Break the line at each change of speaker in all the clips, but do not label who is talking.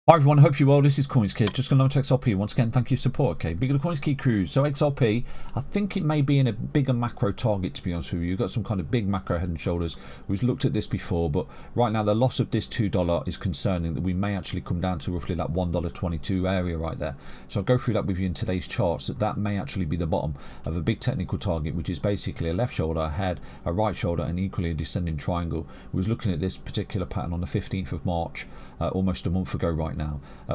Hi everyone, hope you're well. This is CoinsKid. Just going to XRP once again. Thank you for support. Okay, big of the CoinsKid cruise. So XRP, I think it may be in a bigger macro target, to be honest with you. You've got some kind of big macro head and shoulders. We've looked at this before, but right now the loss of this $2 is concerning, that we may actually come down to roughly that $1.22 area right there. So I'll go through that with you in today's charts, that may actually be the bottom of a big technical target, which is basically a left shoulder, a head, a right shoulder, and equally a descending triangle. We was looking at this particular pattern on the 15th of March, almost a month ago right now.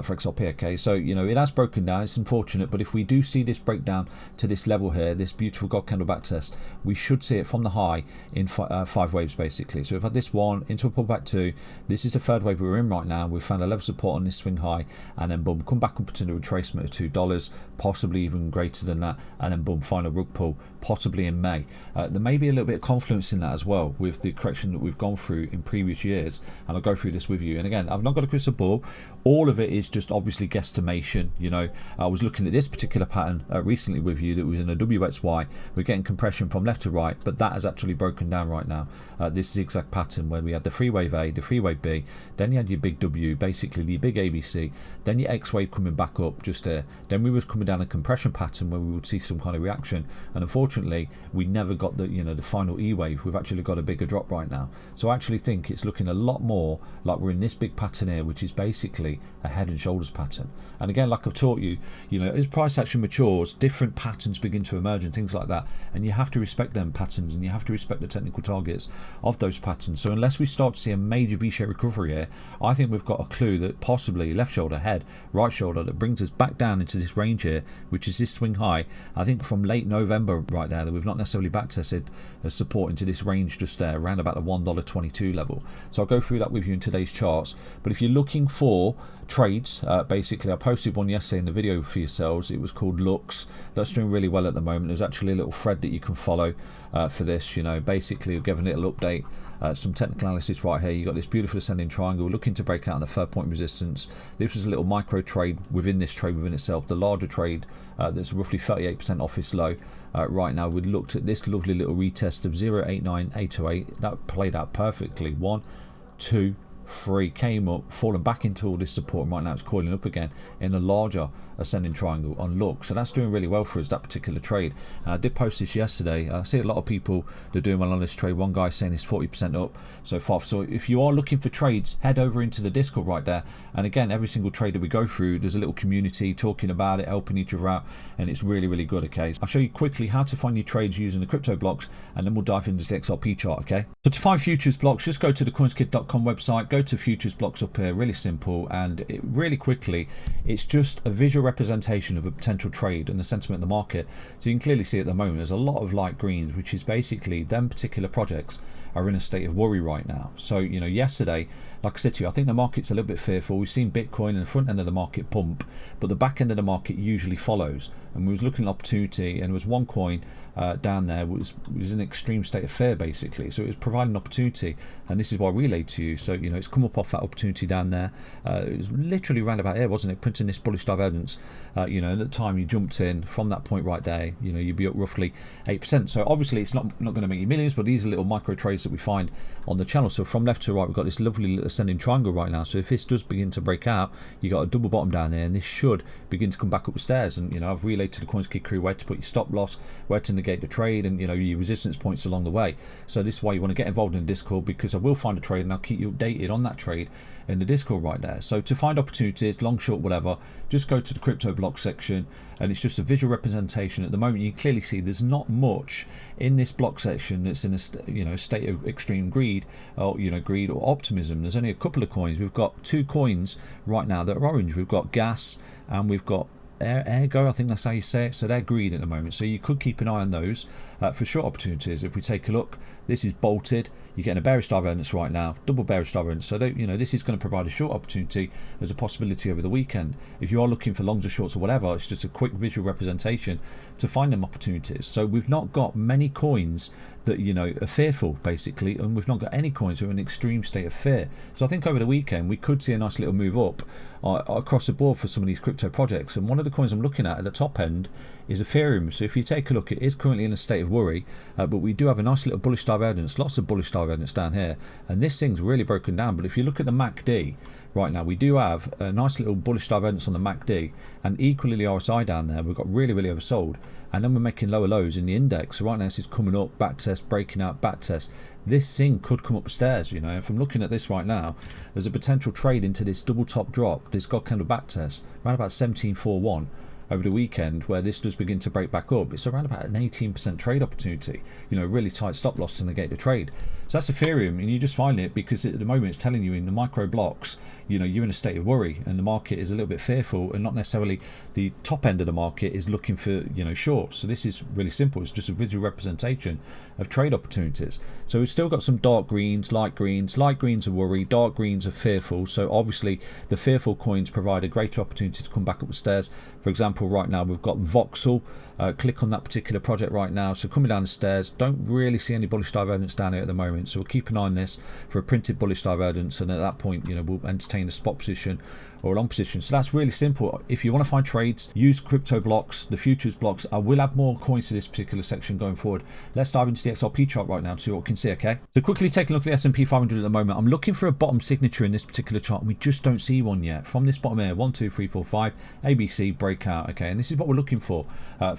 For XRP, okay, so it has broken down. It's unfortunate, but if we do see this breakdown to this level here, this beautiful God candle back test, we should see it from the high in 5 waves basically. So we've had this one into a pullback 2. This is the third wave we're in right now. We've found a level support on this swing high, and then boom, come back up to the retracement of $2, possibly even greater than that, and then boom, final rug pull, possibly in May. There may be a little bit of confluence in that as well with the correction that we've gone through in previous years, and I'll go through this with you. And again, I've not got a crystal ball. All of it is just obviously guesstimation. I was looking at this particular pattern recently with you that was in a WXY. We're getting compression from left to right, but that has actually broken down right now. This zigzag pattern where we had the 3 wave A, the 3 wave B, then you had your big W, basically the big ABC, then your X wave coming back up just there. Then we was coming down a compression pattern where we would see some kind of reaction, and unfortunately we never got the the final E wave. We've actually got a bigger drop right now. So I actually think it's looking a lot more like we're in this big pattern here, which is basically a head and shoulders pattern. And again, like I've taught you, as price action matures, different patterns begin to emerge and things like that, and you have to respect them patterns, and you have to respect the technical targets of those patterns. So unless we start to see a major V-shaped recovery here, I think we've got a clue that possibly left shoulder, head, right shoulder, that brings us back down into this range here, which is this swing high, I think from late November right there, that we've not necessarily back tested as support into this range just there, around about the $1.22 level. So I'll go through that with you in today's charts. But if you're looking for trades, basically I posted one yesterday in the video for yourselves. It was called Lux. That's doing really well at the moment. There's actually a little thread that you can follow for this. Basically giving it a little update, some technical analysis right here. You got this beautiful ascending triangle looking to break out on the 3rd point resistance. This was a little micro trade within this trade within itself. The larger trade that's roughly 38% off its low right now. We looked at this lovely little retest of 0.89808. That played out perfectly. 1, 2, 3, came up, fallen back into all this support, and right now it's coiling up again in a larger ascending triangle on look. So that's doing really well for us, that particular trade. I did post this yesterday. I see a lot of people that are doing well on this trade. One guy saying it's 40% up so far. So if you are looking for trades, head over into the Discord right there, and again, every single trade that we go through, there's a little community talking about it, helping each other out, and it's really, really good. Okay, I'll show you quickly how to find your trades using the crypto blocks, and then we'll dive into the XRP chart. Okay, so to find futures blocks, just go to the CoinsKid.com website, go to futures blocks up here, really simple, and really quickly, it's just a visual representation of a potential trade and the sentiment in the market. So you can clearly see at the moment there's a lot of light greens, which is basically them particular projects are in a state of worry right now. So yesterday, like I said to you, I think the market's a little bit fearful. We've seen Bitcoin in the front end of the market pump, but the back end of the market usually follows, and we was looking at opportunity, and there was one coin down there was in an extreme state of fear basically. So it was providing an opportunity, and this is what I relayed to you. So it's come up off that opportunity down there. It was literally around about here, wasn't it, printing this bullish divergence. At the time you jumped in from that point right there, you'd be up roughly 8%. So obviously it's not going to make you millions, but these are little micro trades that we find on the channel. So from left to right, we've got this lovely little ascending triangle right now. So if this does begin to break out, you got a double bottom down there, and this should begin to come back up the stairs. And I've relayed to the CoinsKid crew where to put your stop loss, where to negate the trade, and your resistance points along the way. So this is why you want to get involved in the Discord, because I will find a trade and I'll keep you updated on that trade in the Discord right there. So to find opportunities, long, short, whatever, just go to the crypto block section, and it's just a visual representation. At the moment you can clearly see there's not much in this block section that's in a state of extreme greed, or greed or optimism. There's only a couple of coins. We've got 2 coins right now that are orange. We've got gas, and we've got Ergo, I think that's how you say it. So they're green at the moment, so you could keep an eye on those for short opportunities. If we take a look, this is bolted. You're getting a bearish divergence right now, double bearish divergence. So this is going to provide a short opportunity as a possibility over the weekend. If you are looking for longs or shorts or whatever, it's just a quick visual representation to find them opportunities. So we've not got many coins that are fearful basically, and we've not got any coins that are in an extreme state of fear. So I think over the weekend we could see a nice little move up across the board for some of these crypto projects. And one of of the coins I'm looking at the top end is Ethereum. So if you take a look, it is currently in a state of worry, but we do have a nice little bullish divergence, lots of bullish divergence down here, and this thing's really broken down. But if you look at the MACD right now, we do have a nice little bullish divergence on the MACD, and equally the RSI down there, we've got really oversold, and then we're making lower lows in the index. So right now this is coming up, back test, breaking out, back test. This thing could come upstairs, you know. If I'm looking at this right now, there's a potential trade into this double top drop, this God candle back test, around about 1741 over the weekend, where this does begin to break back up. It's around about an 18% trade opportunity, you know, really tight stop loss to negate the trade. So that's Ethereum, and you just find it because at the moment it's telling you in the micro blocks, you know, you're in a state of worry, and the market is a little bit fearful, and not necessarily the top end of the market is looking for, you know, shorts. So this is really simple. It's just a visual representation of trade opportunities. So we've still got some dark greens, light greens. Light greens are worry, dark greens are fearful. So obviously the fearful coins provide a greater opportunity to come back up the stairs. For example, right now we've got Voxel. Click on that particular project right now. So coming down the stairs, don't really see any bullish divergence down here at the moment. So we'll keep an eye on this for a printed bullish divergence, and at that point, you know, we'll entertain a spot position or a long position. So that's really simple. If you want to find trades, use crypto blocks, the futures blocks. I will add more coins to this particular section going forward. Let's dive into the XRP chart right now to see what we can see, okay? So quickly taking a look at the S&P 500 at the moment. I'm looking for a bottom signature in this particular chart, and we just don't see one yet. From this bottom here, 1, 2, 3, 4, 5, ABC, breakout, okay? And this is what we're looking for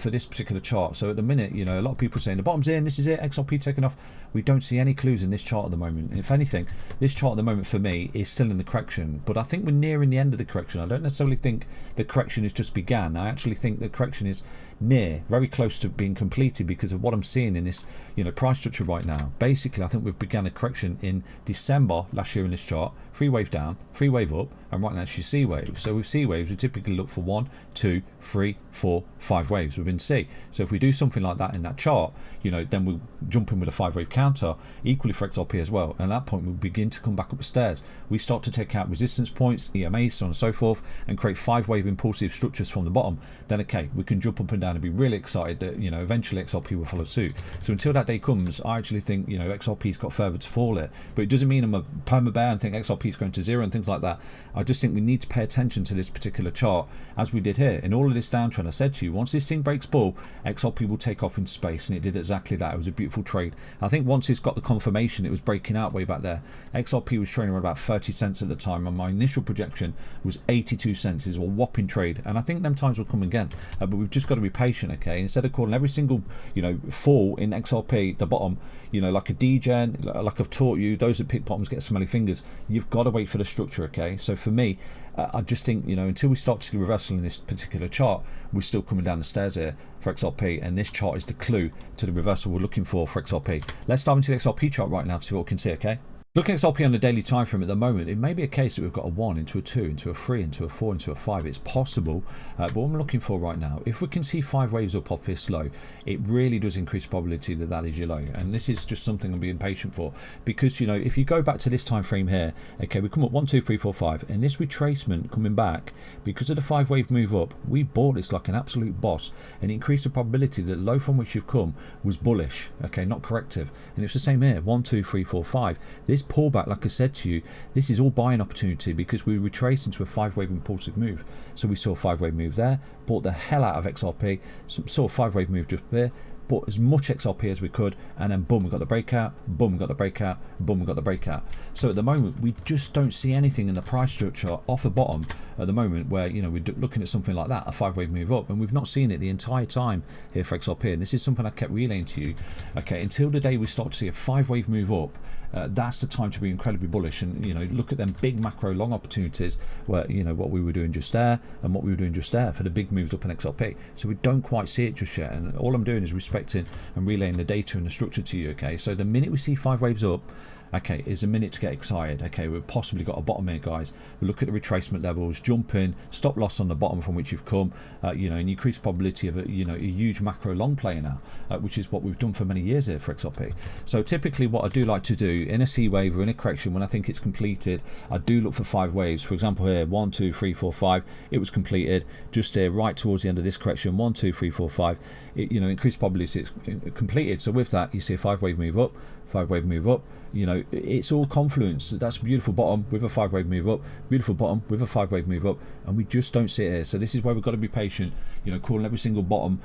this particular chart. So at the minute, you know, a lot of people are saying the bottom's in, this is it, XRP taking off. We don't see any clues in this chart at the moment. If anything, this chart at the moment for me is still in the correction, but I think we're nearing the end of the correction. I don't necessarily think the correction has just began. I actually think the correction is near, very close to being completed because of what I'm seeing in this, you know, price structure right now. Basically, I think we've begun a correction in December last year in this chart. 3 wave down, 3 wave up, and right now it's your C wave. So with C waves, we typically look for 1, 2, 3, 4, 5 waves within C. So if we do something like that in that chart, you know, then we'll jump in with a 5 wave counter, equally for XRP as well. And at that point, we'll begin to come back up the stairs. We start to take out resistance points, EMA, so on and so forth, and create 5 wave impulsive structures from the bottom. Then, okay, we can jump up and down and be really excited that, you know, eventually XRP will follow suit. So until that day comes, I actually think, you know, XRP's got further to fall it. But it doesn't mean I'm a perma bear and think XRP is going to zero and things like that. I just think we need to pay attention to this particular chart as we did here. In all of this downtrend, I said to you, once this thing breaks bull, XRP will take off in space, and it did exactly that. It was a beautiful trade. I think once it's got the confirmation it was breaking out way back there, XRP was trading around about 30 cents at the time, and my initial projection was 82 cents. Is a whopping trade, and I think them times will come again, but we've just got to be patient, okay? Instead of calling every single, you know, fall in XRP the bottom, you know, like a degen, like I've taught you, those that pick bottoms get smelly fingers. You've got to wait for the structure, okay? So for me, I just think, you know, until we start to see the reversal in this particular chart, we're still coming down the stairs here for XRP, and this chart is the clue to the reversal we're looking for XRP. Let's dive into the XRP chart right now to see what we can see, okay? Looking at XRP on the daily time frame at the moment, it may be a case that we've got a 1 into a 2 into a 3 into a 4 into a 5. It's possible, but what I'm looking for right now, if we can see 5 waves up off this low, it really does increase probability that that is your low. And this is just something I'm being patient for, because, you know, if you go back to this time frame here, okay, we come up 1, 2, 3, 4, 5, and this retracement coming back because of the 5 wave move up, we bought this like an absolute boss and increased the probability that the low from which you've come was bullish, okay, not corrective. And it's the same here, 1, 2, 3, 4, 5. This pullback, like I said to you, this is all buying opportunity because we retraced into a 5 wave impulsive move. So we saw a 5 wave move there, bought the hell out of XRP, saw a 5 wave move just there, bought as much XRP as we could, and then boom, we got the breakout, boom, we got the breakout, boom, we got the breakout. So at the moment, we just don't see anything in the price structure off the bottom at the moment where, you know, we're looking at something like that, a 5 wave move up, and we've not seen it the entire time here for XRP. And this is something I kept relaying to you, okay, until the day we start to see a 5 wave move up. That's the time to be incredibly bullish, and, you know, look at them big macro long opportunities where, you know, what we were doing just there and what we were doing just there for the big moves up in XRP. So we don't quite see it just yet, and all I'm doing is respecting and relaying the data and the structure to you, okay? So the minute we see 5 waves up, okay, is a minute to get excited. Okay, we've possibly got a bottom here, guys. We look at the retracement levels, jump in, stop loss on the bottom from which you've come, you know, and increase probability of a, you know, a huge macro long play now, which is what we've done for many years here for XRP. So typically what I do like to do in a C wave or in a correction, when I think it's completed, I do look for 5 waves. For example here, 1, 2, 3, 4, 5, it was completed. Just here, right towards the end of this correction, 1, 2, 3, 4, 5, it, you know, increased probability it's completed. So with that, you see a 5 wave move up, 5-wave move up. You know, it's all confluence. That's a beautiful bottom with a 5-wave move up, beautiful bottom with a 5-wave move up, and we just don't see it here. So this is where we've got to be patient, you know, calling every single bottom,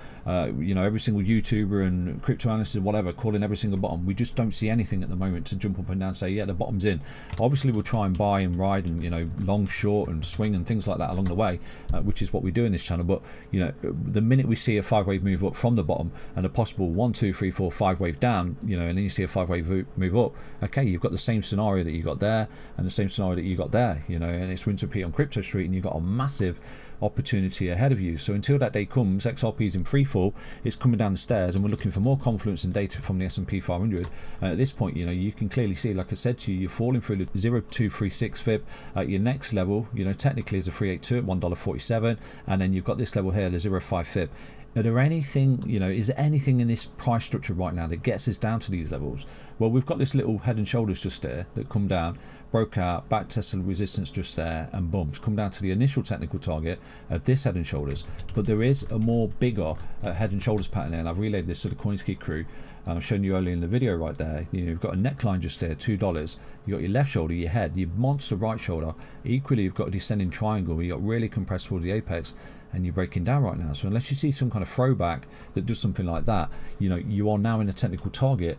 you know, every single YouTuber and crypto analyst and whatever, calling every single bottom. We just don't see anything at the moment to jump up and down and say, yeah, the bottom's in. Obviously we'll try and buy and ride and, you know, long, short and swing and things like that along the way, which is what we do in this channel. But, you know, the minute we see a 5-wave move up from the bottom and a possible 1, 2, 3, 4, 5-wave down, you know, and then you see a 5-wave move up, okay, you've got the same scenario that you got there and the same scenario that you got there, you know, and it's rinse repeat on Crypto Street, and you've got a massive opportunity ahead of you. So until that day comes, XRP is in free fall, it's coming down the stairs, and we're looking for more confluence and data from the S&P 500. At this point, you know, you can clearly see, like I said to you, you're falling through the 0.236 fib. Your next level, you know, technically is a 382 at $1.47, and then you've got this level here, the 0.5 fib. Are there anything, you know, is there anything in this price structure right now that gets us down to these levels? Well, we've got this little head and shoulders just there that come down, broke out, back tested resistance just there, and boom, come down to the initial technical target of this head and shoulders. But there is a more bigger head and shoulders pattern there, and I've relayed this to the CoinsKid crew. I've shown you earlier in the video right there. You know, you've got a neckline just there, $2. You've got your left shoulder, your head, your monster right shoulder. Equally, you've got a descending triangle where you've got really compressed towards the apex, and you're breaking down right now. So unless you see some kind of throwback that does something like that, you know, you are now in a technical target,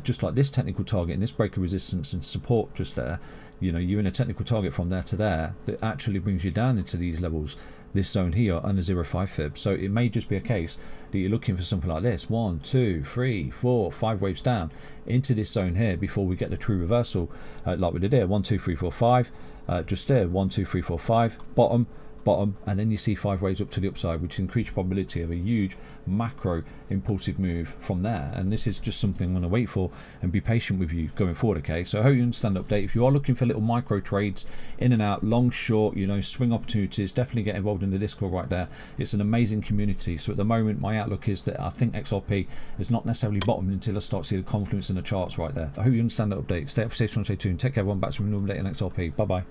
just like this technical target and this breaker resistance and support just there. You know, you're in a technical target from there to there that actually brings you down into these levels, this zone here under 0.5 fib. So it may just be a case that you're looking for something like this, 1, 2, 3, 4, 5 waves down into this zone here before we get the true reversal, like we did here, 1, 2, 3, 4, 5, just there, 1, 2, 3, 4, 5, bottom, and then you see 5 waves up to the upside, which increases probability of a huge macro impulsive move from there. And this is just something I'm going to wait for and be patient with you going forward. Okay, so I hope you understand the update. If you are looking for little micro trades in and out, long, short, you know, swing opportunities, definitely get involved in the Discord right there. It's an amazing community. So at the moment, my outlook is that I think XRP is not necessarily bottomed until I start seeing the confluence in the charts right there. I hope you understand the update. Stay up, stay strong, stay tuned. Take care, everyone. Back to another update on XRP. Bye bye.